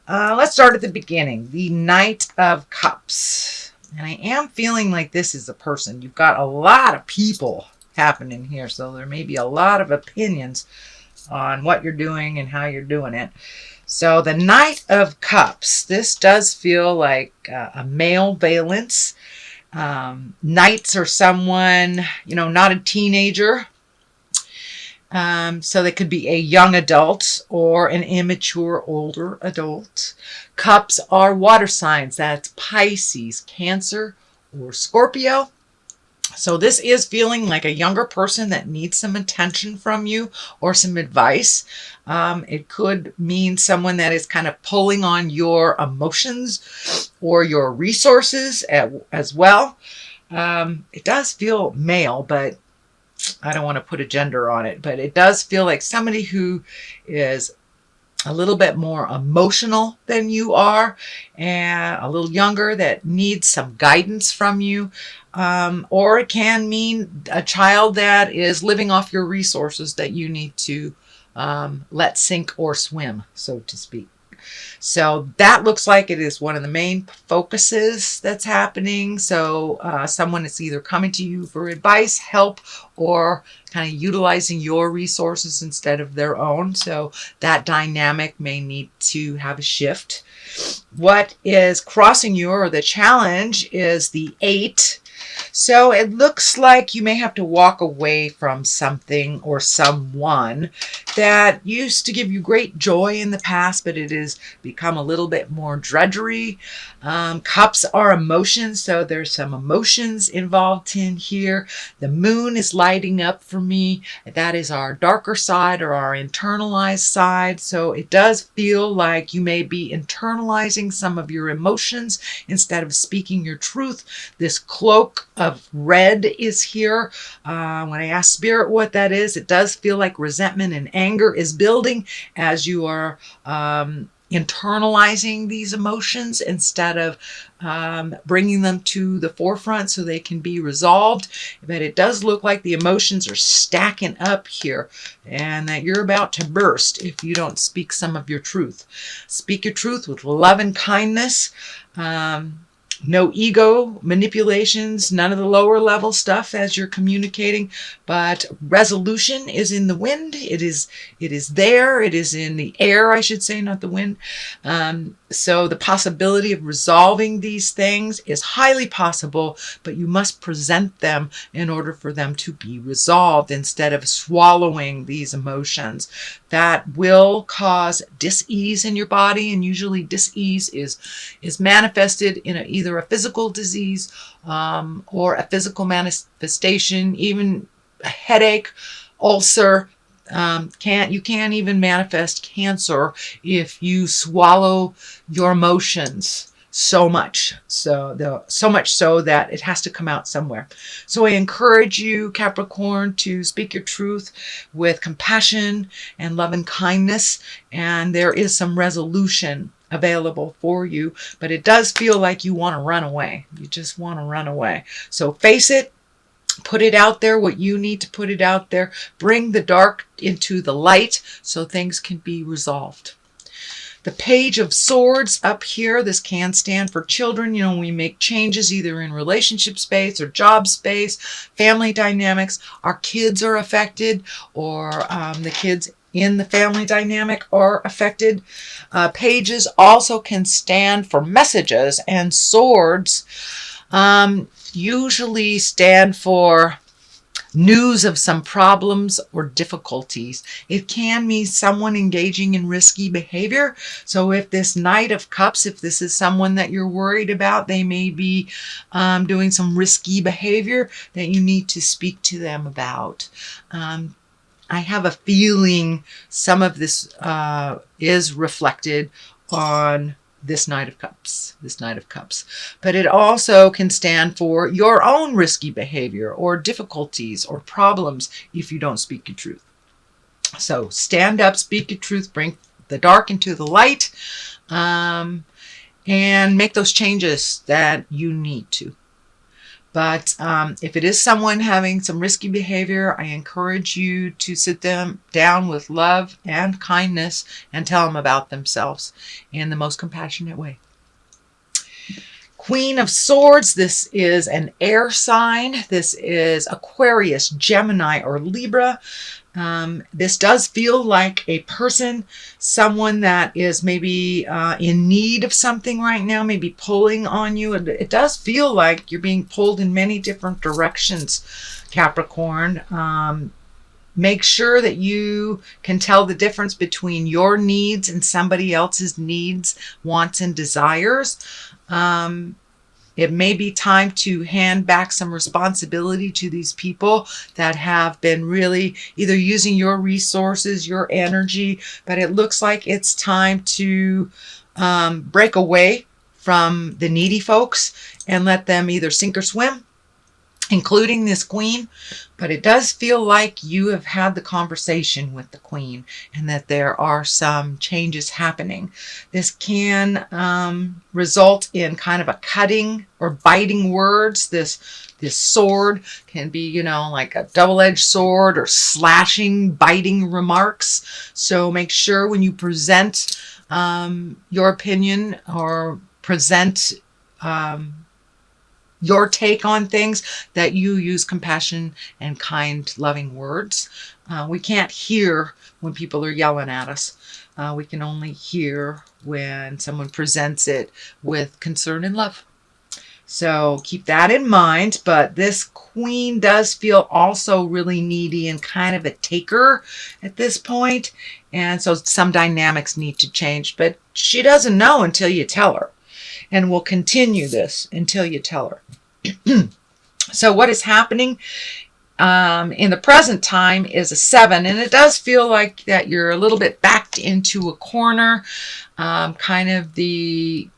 Let's start at the beginning. The Knight of Cups. And I am feeling like this is a person. You've got a lot of people happening here, so there may be a lot of opinions on what you're doing and how you're doing it. So the Knight of Cups, this does feel like a male valence. Knights are someone, not a teenager. So they could be a young adult or an immature older adult. Cups are water signs. That's Pisces, Cancer, or Scorpio. So this is feeling like a younger person that needs some attention from you or some advice. It could mean someone that is kind of pulling on your emotions or your resources as well. It does feel male, but I don't want to put a gender on it, but it does feel like somebody who is a little bit more emotional than you are and a little younger that needs some guidance from you. Or it can mean a child that is living off your resources that you need to let sink or swim, so to speak. So that looks like it is one of the main focuses that's happening. So someone is either coming to you for advice, help, or kind of utilizing your resources instead of their own. So that dynamic may need to have a shift. What is crossing you, or the challenge, is the 8. So it looks like you may have to walk away from something or someone that used to give you great joy in the past, but it has become a little bit more drudgery. Cups are emotions, so there's some emotions involved in here. The moon is lighting up for me. That is our darker side or our internalized side. So it does feel like you may be internalizing some of your emotions instead of speaking your truth. This cloak of red is here. When I ask Spirit what that is, it does feel like resentment and anger is building as you are internalizing these emotions instead of bringing them to the forefront so they can be resolved. But it does look like the emotions are stacking up here and that you're about to burst if you don't speak some of your truth. Speak your truth with love and kindness. No ego manipulations, none of the lower level stuff as you're communicating, but resolution is in the wind. It is there. It is in the air, I should say, not the wind. So the possibility of resolving these things is highly possible, but you must present them in order for them to be resolved instead of swallowing these emotions. That will cause dis-ease in your body, and usually dis-ease is manifested in either a physical disease or a physical manifestation, even a headache, ulcer. You can't even manifest cancer if you swallow your emotions so much so that it has to come out somewhere. So I encourage you, Capricorn, to speak your truth with compassion and love and kindness, and there is some resolution available for you, but it does feel like you want to run away. You just want to run away. So face it. Put it out there, what you need to put it out there. Bring the dark into the light so things can be resolved. The Page of Swords up here, this can stand for children. We make changes either in relationship space or job space, family dynamics. Our kids are affected, or the kids in the family dynamic are affected. Pages also can stand for messages, and swords usually stand for news of some problems or difficulties. It can mean someone engaging in risky behavior. So if this Knight of Cups, if this is someone that you're worried about, they may be doing some risky behavior that you need to speak to them about. I have a feeling some of this is reflected on this Knight of Cups. But it also can stand for your own risky behavior or difficulties or problems if you don't speak your truth. So stand up, speak your truth, bring the dark into the light, and make those changes that you need to. But if it is someone having some risky behavior, I encourage you to sit them down with love and kindness and tell them about themselves in the most compassionate way. Queen of Swords, this is an air sign. This is Aquarius, Gemini, or Libra. This does feel like a person, someone that is maybe in need of something right now, maybe pulling on you. It does feel like you're being pulled in many different directions, Capricorn. Make sure that you can tell the difference between your needs and somebody else's needs, wants, and desires. It may be time to hand back some responsibility to these people that have been really either using your resources, your energy, but it looks like it's time to break away from the needy folks and let them either sink or swim, including this queen. But it does feel like you have had the conversation with the queen and that there are some changes happening. This can result in kind of a cutting or biting words. This sword can be, you know, like a double-edged sword, or slashing, biting remarks. So make sure when you present your opinion or present your take on things, that you use compassion and kind, loving words. We can't hear when people are yelling at us. We can only hear when someone presents it with concern and love. So keep that in mind. But this queen does feel also really needy and kind of a taker at this point. And so some dynamics need to change. But she doesn't know until you tell her. And we'll continue this until you tell her. So what is happening in the present time is a 7, and it does feel like that you're a little bit backed into a corner. Kind of the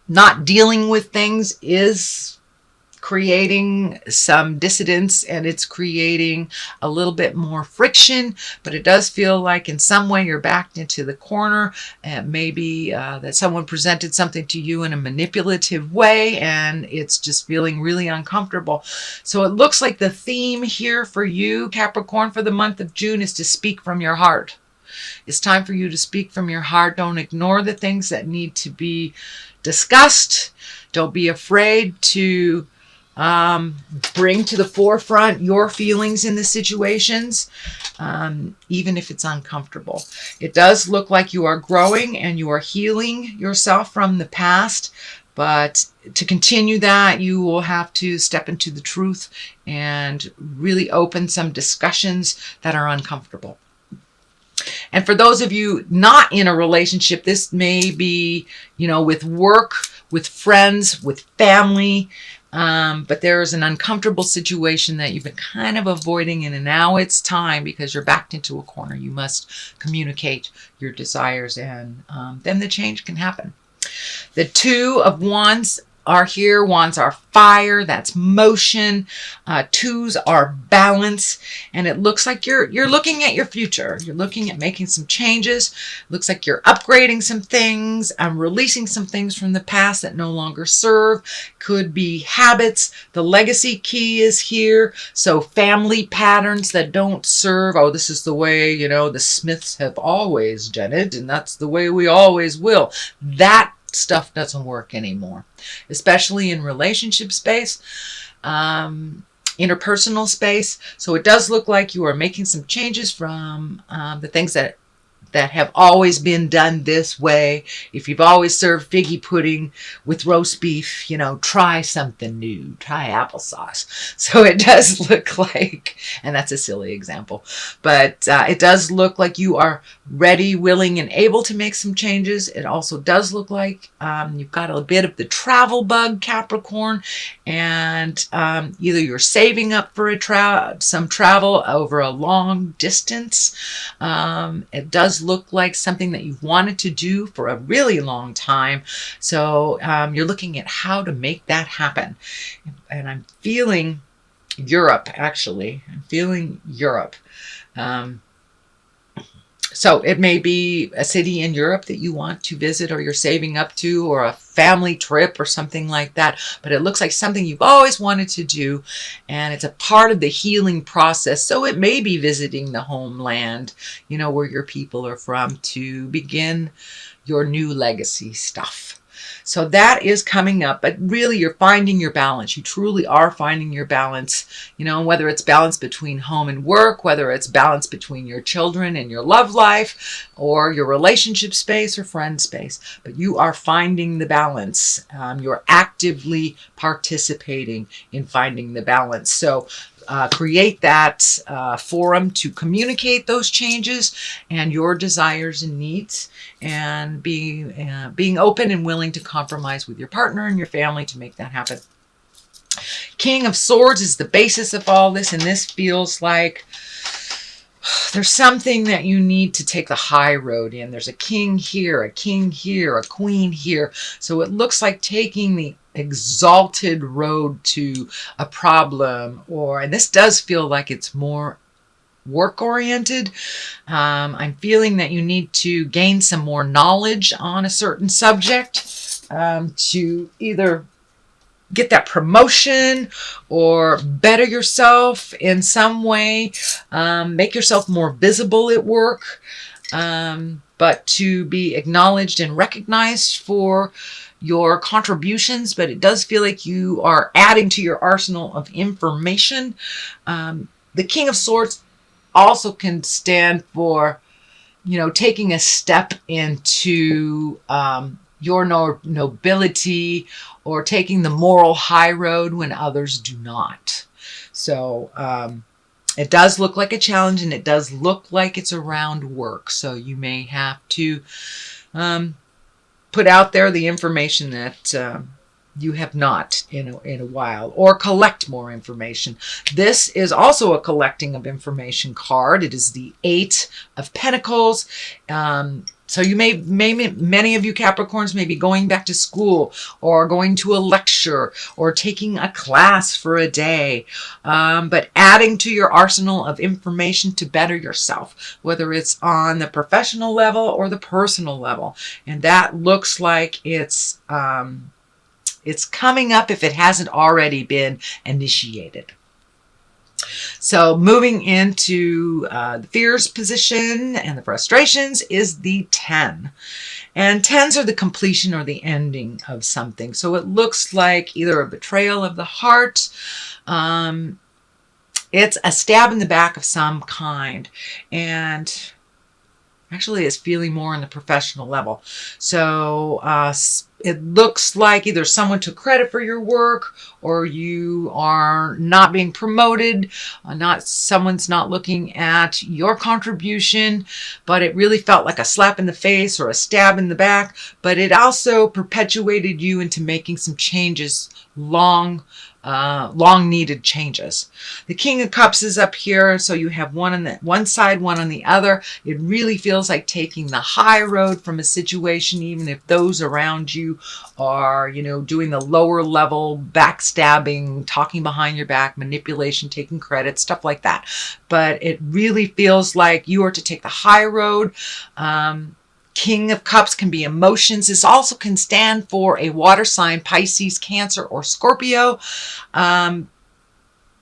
not dealing with things is creating some dissidence, and it's creating a little bit more friction, but it does feel like in some way you're backed into the corner. And maybe that someone presented something to you in a manipulative way, and it's just feeling really uncomfortable. So it looks like the theme here for you, Capricorn, for the month of June is to speak from your heart. It's time for you to speak from your heart. Don't ignore the things that need to be discussed. Don't be afraid to bring to the forefront your feelings in the situations, even if it's uncomfortable. It does look like you are growing and you are healing yourself from the past, but to continue that, you will have to step into the truth and really open some discussions that are uncomfortable. And for those of you not in a relationship, this may be, you know, with work, with friends, with family, but there is an uncomfortable situation that you've been kind of avoiding, and now it's time because you're backed into a corner. You must communicate your desires, and then the change can happen. The 2 of Wands are here. Wands are fire. That's motion. 2s are balance. And it looks like you're looking at your future. You're looking at making some changes. Looks like you're upgrading some things. Releasing some things from the past that no longer serve. Could be habits. The legacy key is here. So family patterns that don't serve. Oh, this is the way, you know, the Smiths have always done it, and that's the way we always will. That stuff doesn't work anymore, especially in relationship space, interpersonal space. So it does look like you are making some changes from the things that have always been done this way. If you've always served figgy pudding with roast beef, you know, try something new. Try applesauce. So it does look like, and that's a silly example, but it does look like you are ready, willing, and able to make some changes. It also does look like you've got a bit of the travel bug, Capricorn, and either you're saving up for some travel over a long distance. It does look like something that you've wanted to do for a really long time. So you're looking at how to make that happen. And I'm feeling Europe, actually. I'm feeling Europe. So it may be a city in Europe that you want to visit or you're saving up to, or a family trip or something like that. But it looks like something you've always wanted to do, and it's a part of the healing process. So it may be visiting the homeland, where your people are from, to begin your new legacy stuff. So that is coming up, but really you're finding your balance. You truly are finding your balance, whether it's balance between home and work, whether it's balance between your children and your love life, or your relationship space or friend space. But you are finding the balance. You're actively participating in finding the balance. So create that forum to communicate those changes and your desires and needs, and being open and willing to compromise with your partner and your family to make that happen. King of Swords is the basis of all this, and this feels like there's something that you need to take the high road in. There's a king here, a king here, a queen here. So it looks like taking the exalted road to a problem, and this does feel like it's more work oriented. I'm feeling that you need to gain some more knowledge on a certain subject to either get that promotion or better yourself in some way, make yourself more visible at work, but to be acknowledged and recognized for your contributions. But it does feel like you are adding to your arsenal of information. The King of Swords also can stand for, taking a step into your nobility, or taking the moral high road when others do not. So it does look like a challenge, and it does look like it's around work. So you may have to put out there the information that you have not in a while, or collect more information. This is also a collecting of information card. It is the 8 of Pentacles. So you many of you Capricorns may be going back to school, or going to a lecture, or taking a class for a day, but adding to your arsenal of information to better yourself, whether it's on the professional level or the personal level. And that looks like it's coming up if it hasn't already been initiated. So moving into the fears position and the frustrations is the 10. And 10s are the completion or the ending of something. So it looks like either a betrayal of the heart. It's a stab in the back of some kind. And actually it's feeling more on the professional level. So it looks like either someone took credit for your work, or you are not being promoted, someone's not looking at your contribution, but it really felt like a slap in the face or a stab in the back. But it also perpetuated you into making some changes, long needed changes. The King of Cups is up here, so you have one on one side, one on the other. It really feels like taking the high road from a situation, even if those around you are, doing the lower level backstabbing, talking behind your back, manipulation, taking credit, stuff like that. But it really feels like you are to take the high road. King of Cups can be emotions. This also can stand for a water sign, Pisces, Cancer, or Scorpio.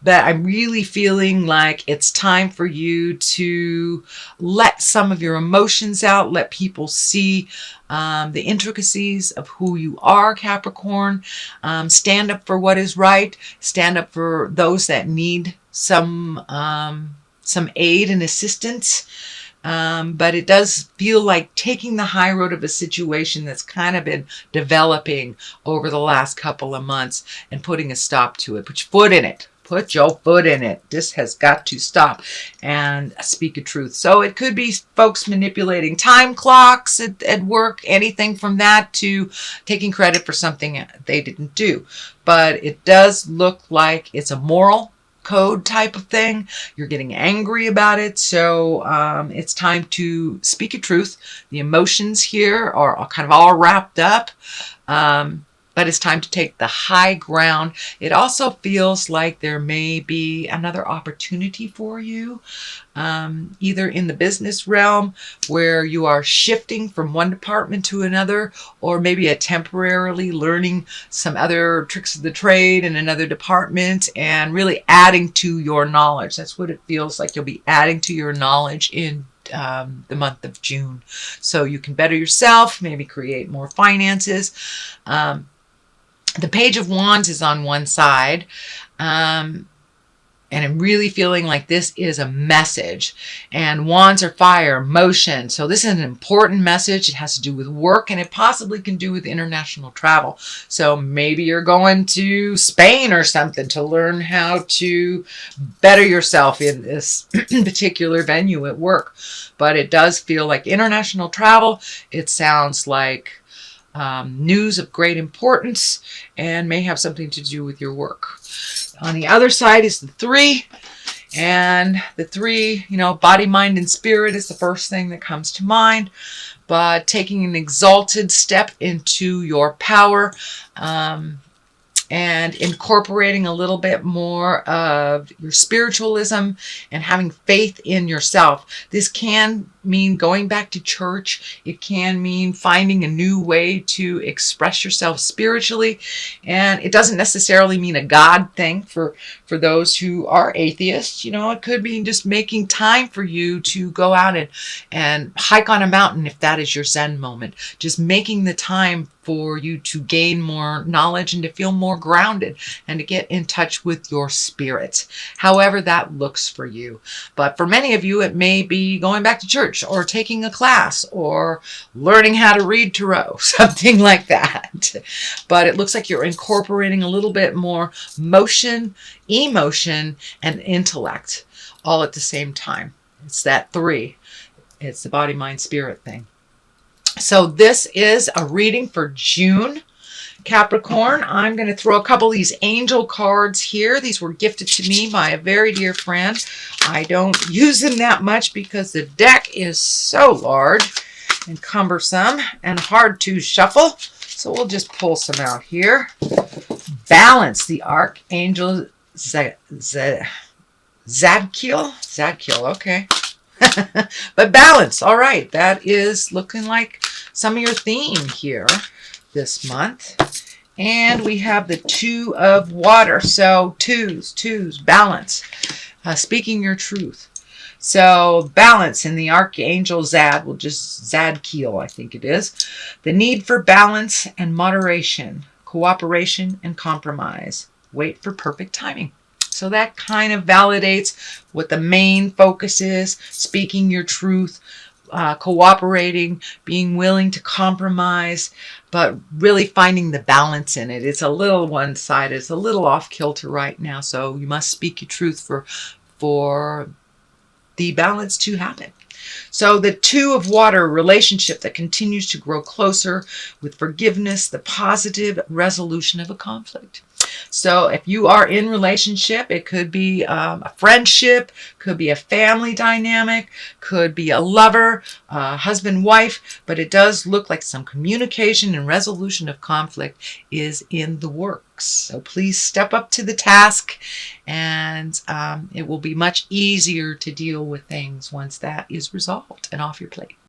But I'm really feeling like it's time for you to let some of your emotions out, let people see the intricacies of who you are, Capricorn. Stand up for what is right. Stand up for those that need some aid and assistance. But it does feel like taking the high road of a situation that's kind of been developing over the last couple of months and putting a stop to it. Put your foot in it. Put your foot in it. This has got to stop and speak a truth. So it could be folks manipulating time clocks at work, anything from that to taking credit for something they didn't do. But it does look like it's a moral code type of thing. You're getting angry about it. So it's time to speak a truth. The emotions here are kind of all wrapped up. but it's time to take the high ground. It also feels like there may be another opportunity for you, either in the business realm where you are shifting from one department to another, or maybe a temporarily learning some other tricks of the trade in another department and really adding to your knowledge. That's what it feels like. You'll be adding to your knowledge in the month of June. So you can better yourself, maybe create more finances. The Page of Wands is on one side. And I'm really feeling like this is a message. And wands are fire, motion. So this is an important message. It has to do with work, and it possibly can do with international travel. So maybe you're going to Spain or something to learn how to better yourself in this particular venue at work. But it does feel like international travel. It sounds like news of great importance and may have something to do with your work. On the other side is the 3, and the 3, body, mind, and spirit is the first thing that comes to mind, but taking an exalted step into your power, and incorporating a little bit more of your spiritualism and having faith in yourself. This can mean going back to church. It can mean finding a new way to express yourself spiritually. And it doesn't necessarily mean a God thing for those who are atheists. It could be just making time for you to go out and hike on a mountain if that is your Zen moment. Just making the time for you to gain more knowledge and to feel more grounded and to get in touch with your spirit, however that looks for you. But for many of you, it may be going back to church or taking a class or learning how to read tarot, something like that. But it looks like you're incorporating a little bit more motion, emotion, and intellect all at the same time. It's that 3. It's the body, mind, spirit thing. So this is a reading for June, Capricorn. I'm going to throw a couple of these angel cards here. These were gifted to me by a very dear friend. I don't use them that much because the deck is so large and cumbersome and hard to shuffle. So we'll just pull some out here. Balance, the Archangel Zadkiel. Zadkiel, okay. But balance, all right, that is looking like some of your theme here this month. And we have the 2 of water, so twos, balance, speaking your truth. So balance in the Archangel Zad, we'll just Zadkiel, I think it is. The need for balance and moderation, cooperation and compromise. Wait for perfect timing. So that kind of validates what the main focus is: speaking your truth, cooperating, being willing to compromise, but really finding the balance in it. It's a little one-sided. It's a little off kilter right now. So you must speak your truth for the balance to happen. So the 2 of water, relationship that continues to grow closer with forgiveness, the positive resolution of a conflict. So if you are in relationship, it could be a friendship, could be a family dynamic, could be a lover, husband, wife, but it does look like some communication and resolution of conflict is in the works. So please step up to the task, and it will be much easier to deal with things once that is resolved and off your plate.